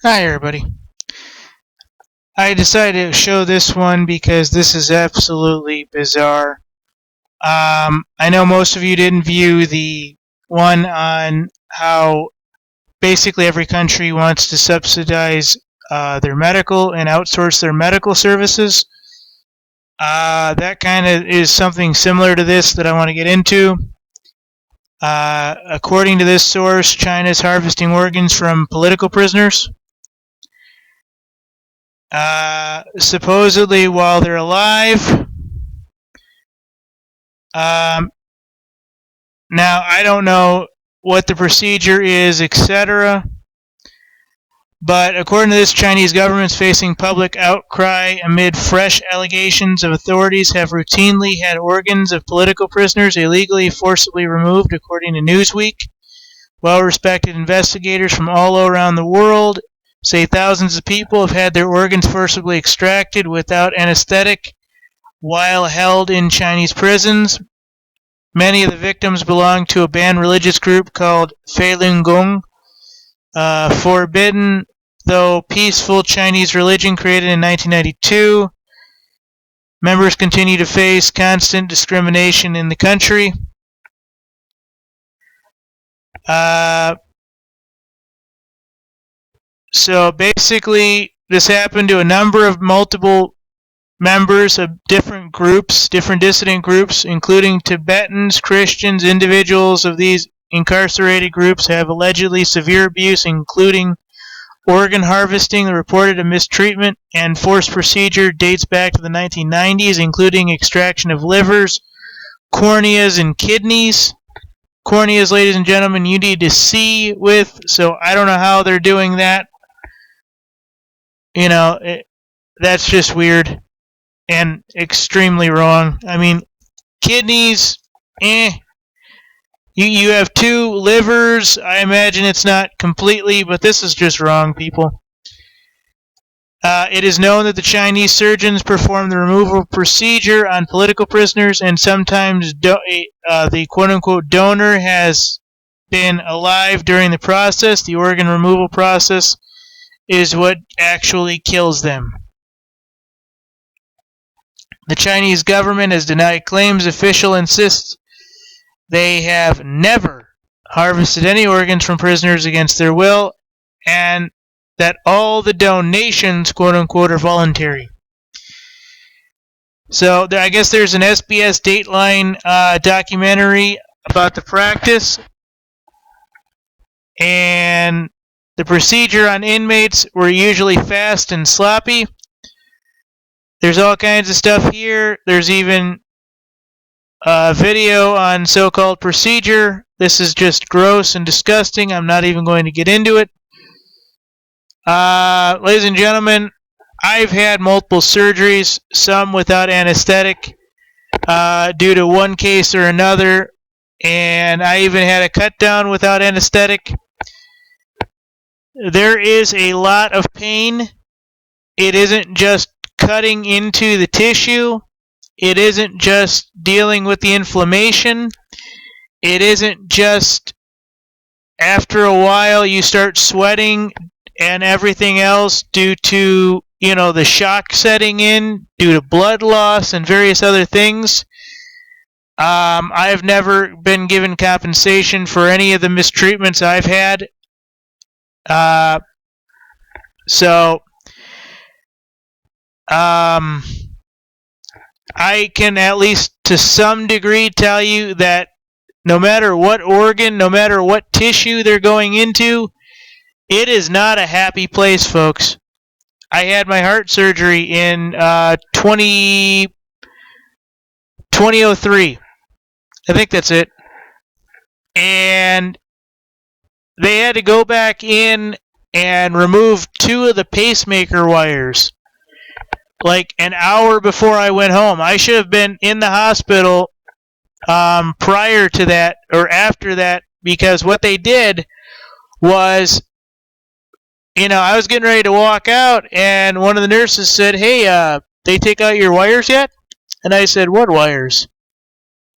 Hi everybody. I decided to show this one because this is absolutely bizarre. I know most of you didn't view the one on how basically every country wants to subsidize their medical and outsource their medical services. That kind of is something similar to this that I want to get into. According to this source, China is harvesting organs from political prisoners. Supposedly while they're alive. Now, I don't know what the procedure is, etc. But according to this, Chinese government is facing public outcry amid fresh allegations of authorities have routinely had organs of political prisoners illegally forcibly removed, according to Newsweek. Well-respected investigators from all around the world say thousands of people have had their organs forcibly extracted without anesthetic while held in Chinese prisons. Many of the victims belong to a banned religious group called Falun Gong, forbidden though peaceful Chinese religion created in 1992. Members continue to face constant discrimination in the country. So basically, this happened to a number of multiple members of different groups, different dissident groups, including Tibetans, Christians. Individuals of these incarcerated groups have allegedly severe abuse, including organ harvesting. The reported mistreatment and forced procedure dates back to the 1990s, including extraction of livers, corneas, and kidneys. Corneas, ladies and gentlemen, you need to see with, so I don't know how they're doing that. That's just weird and extremely wrong. I mean, kidneys, You have two livers. I imagine it's not completely, but this is just wrong, people. It is known that the Chinese surgeons perform the removal procedure on political prisoners, and sometimes the quote-unquote donor has been alive during the process. The organ removal process is what actually kills them. The Chinese government has denied claims. Official insists they have never harvested any organs from prisoners against their will, and that all the donations, quote-unquote, are voluntary. So I guess there's an SBS Dateline documentary about the practice, and the procedure on inmates were usually fast and sloppy. There's all kinds of stuff here. There's even a video on so-called procedure. This is just gross and disgusting. I'm not even going to get into it. Ladies and gentlemen, I've had multiple surgeries, some without anesthetic, due to one case or another, and I even had a cut down without anesthetic. There is a lot of pain. It isn't just cutting into the tissue. It isn't just dealing with the inflammation. It isn't just after a while you start sweating and everything else due to, the shock setting in, due to blood loss and various other things. I have never been given compensation for any of the mistreatments I've had. I can at least to some degree tell you that no matter what organ, no matter what tissue they're going into, it is not a happy place, folks. I had my heart surgery in 2003. I think that's it. And they had to go back in and remove 2 of the pacemaker wires. Like an hour before I went home. I should have been in the hospital prior to that or after that, because what they did was, I was getting ready to walk out, and one of the nurses said, "Hey, they take out your wires yet?" And I said, "What wires?"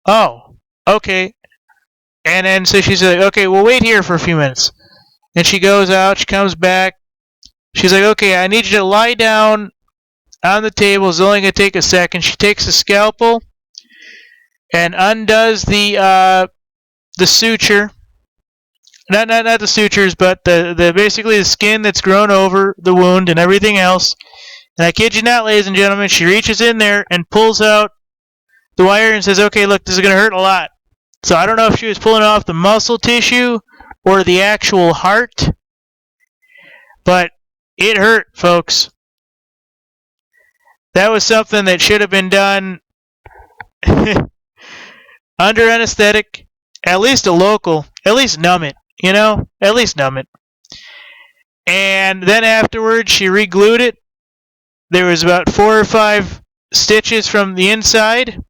"Oh, okay." And then so she said, "Okay, we'll wait here for a few minutes." And she goes out, she comes back, She's like, okay, I need you to lie down on the table. It's only going to take a second. She takes a scalpel and undoes the suture. Not the sutures, but the basically the skin that's grown over the wound and everything else. And I kid you not, ladies and gentlemen, she reaches in there and pulls out the wire and says, okay, look, this is going to hurt a lot. So I don't know if she was pulling off the muscle tissue or the actual heart, but it hurt, folks. That was something that should have been done under anesthetic, at least a local, at least numb it, at least numb it. And then afterwards, she re-glued it. There was about 4 or 5 stitches from the inside,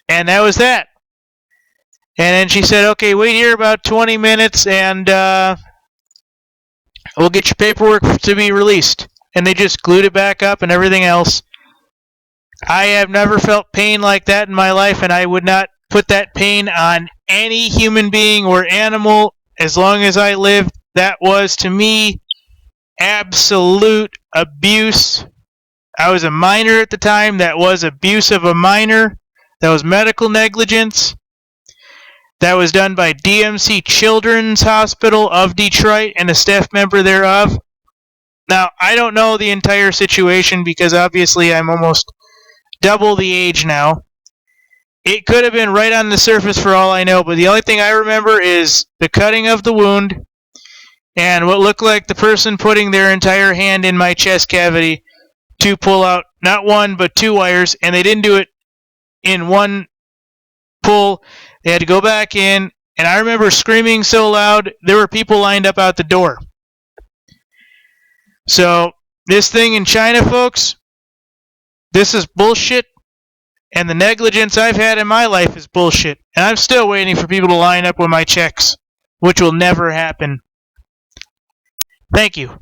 and that was that. And then she said, okay, wait here about 20 minutes, and we'll get your paperwork to be released. And they just glued it back up and everything else. I have never felt pain like that in my life, and I would not put that pain on any human being or animal as long as I lived. That was, to me, absolute abuse. I was a minor at the time. That was abuse of a minor. That was medical negligence. That was done by DMC Children's Hospital of Detroit and a staff member thereof. Now, I don't know the entire situation because obviously I'm almost double the age now. It could have been right on the surface for all I know, but the only thing I remember is the cutting of the wound and what looked like the person putting their entire hand in my chest cavity to pull out not 1 but 2 wires, and they didn't do it in one pull. They had to go back in, and I remember screaming so loud there were people lined up out the door. So this thing in China, folks, this is bullshit, and the negligence I've had in my life is bullshit, and I'm still waiting for people to line up with my checks, which will never happen. Thank you.